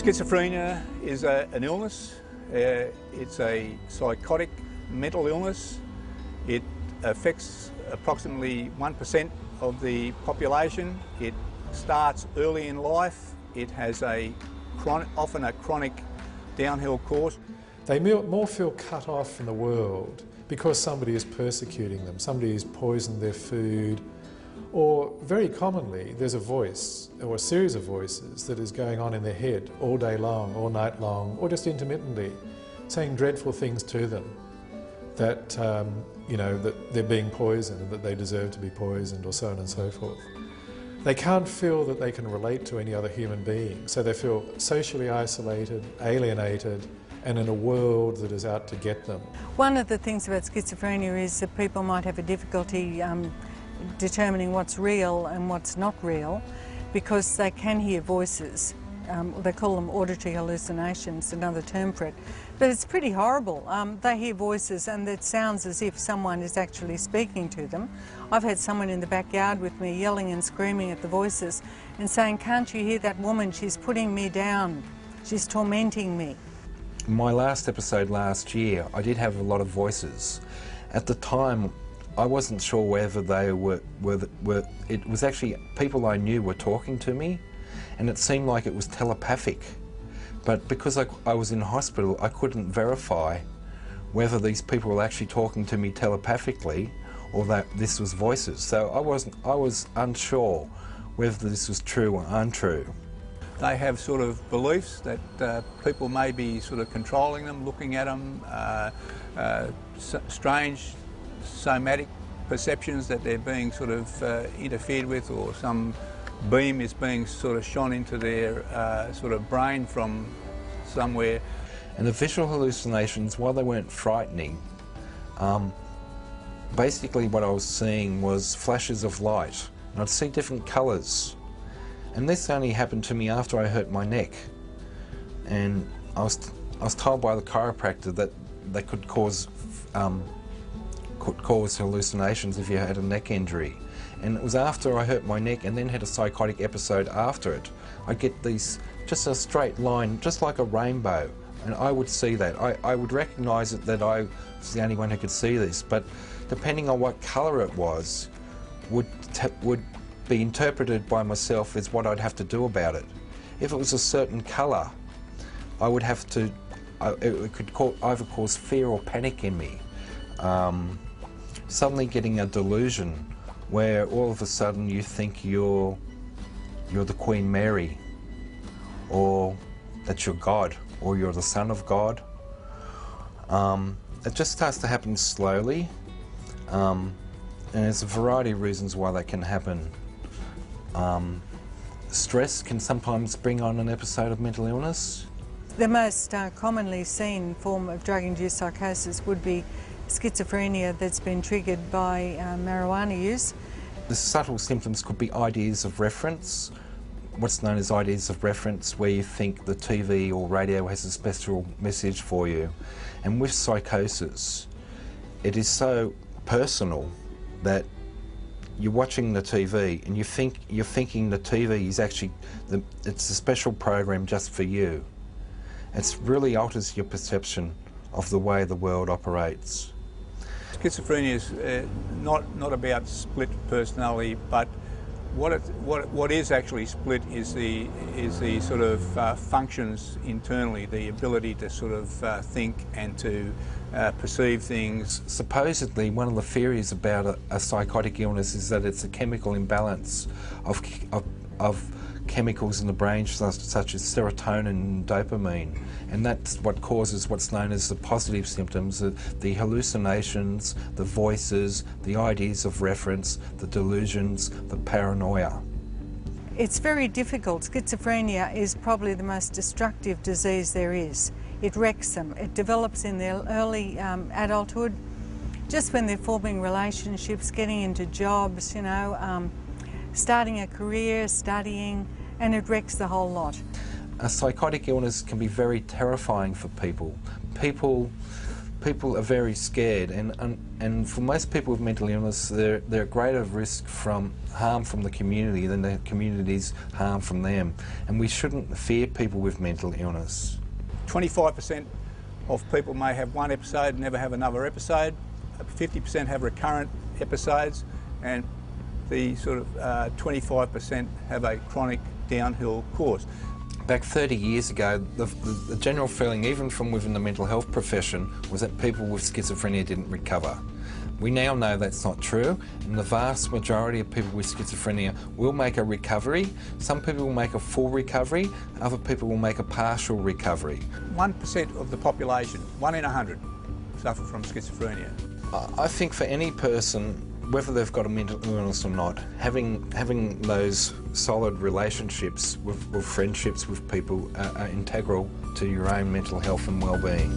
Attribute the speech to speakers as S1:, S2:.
S1: Schizophrenia is an illness. It's a psychotic mental illness. It affects approximately 1% of the population. It starts early in life. It has often a chronic downhill course.
S2: They more feel cut off from the world because somebody is persecuting them, somebody has poisoned their food, or very commonly there's a voice or a series of voices that is going on in their head all day long, all night long, or just intermittently, saying dreadful things to them, that that they're being poisoned and that they deserve to be poisoned, or so on and so forth. They can't feel that they can relate to any other human being, so they feel socially isolated, alienated, and in a world that is out to get them.
S3: One of the things about schizophrenia is that people might have a difficulty determining what's real and what's not real, because they can hear voices. They call them auditory hallucinations, another term for it. But it's pretty horrible. They hear voices and it sounds as if someone is actually speaking to them. I've had someone in the backyard with me yelling and screaming at the voices and saying, "Can't you hear that woman? She's putting me down. She's tormenting me."
S4: My last episode last year, I did have a lot of voices. At the time, I wasn't sure whether they were it was actually people I knew were talking to me, and it seemed like it was telepathic. But because I was in hospital, I couldn't verify whether these people were actually talking to me telepathically or that this was voices. So I was unsure whether this was true or untrue.
S1: They have sort of beliefs that people may be sort of controlling them, looking at them, strange somatic perceptions that they're being sort of interfered with, or some beam is being sort of shone into their sort of brain from somewhere.
S4: And the visual hallucinations, while they weren't frightening, basically what I was seeing was flashes of light, and I'd see different colours. And this only happened to me after I hurt my neck, and I was told by the chiropractor that they could cause hallucinations if you had a neck injury. And it was after I hurt my neck and then had a psychotic episode after it. I get these, just a straight line, just like a rainbow, and I would see that. I would recognise it that I was the only one who could see this, but depending on what colour it was, would be interpreted by myself as what I'd have to do about it. If it was a certain colour, I would have to, it could either cause fear or panic in me. Suddenly getting a delusion where all of a sudden you think you're the Queen Myree, or that you're God, or you're the Son of God. It just starts to happen slowly, and there's a variety of reasons why that can happen. Stress can sometimes bring on an episode of mental illness.
S3: The most commonly seen form of drug-induced psychosis would be schizophrenia that's been triggered by marijuana use.
S4: The subtle symptoms could be ideas of reference, what's known as ideas of reference, where you think the TV or radio has a special message for you. And with psychosis, it is so personal that you're watching the TV and you're thinking the TV is actually it's a special program just for you. It really alters your perception of the way the world operates.
S1: Schizophrenia is not about split personality, but what is actually split is the sort of functions internally, the ability to sort of think and to perceive things.
S4: Supposedly, one of the theories about a psychotic illness is that it's a chemical imbalance of chemicals in the brain such as serotonin and dopamine, and that's what causes what's known as the positive symptoms, the hallucinations, the voices, the ideas of reference, the delusions, the paranoia.
S3: It's very difficult. Schizophrenia is probably the most destructive disease there is. It wrecks them. It develops in their early adulthood, just when they're forming relationships, getting into jobs, starting a career, studying, and it wrecks the whole lot.
S4: A psychotic illness can be very terrifying for people. People people are very scared, and for most people with mental illness, they're at greater risk from harm from the community than the community's harm from them. And we shouldn't fear people with mental illness.
S1: 25% of people may have one episode and never have another episode. 50% have recurrent episodes, and the sort of 25% have a chronic downhill course.
S4: Back 30 years ago, the general feeling, even from within the mental health profession, was that people with schizophrenia didn't recover. We now know that's not true, and the vast majority of people with schizophrenia will make a recovery. Some people will make a full recovery, other people will make a partial recovery.
S1: 1% of the population, 1 in 100, suffer from schizophrenia.
S4: I think for any person, whether they've got a mental illness or not, having those solid relationships with friendships with people are integral to your own mental health and well-being.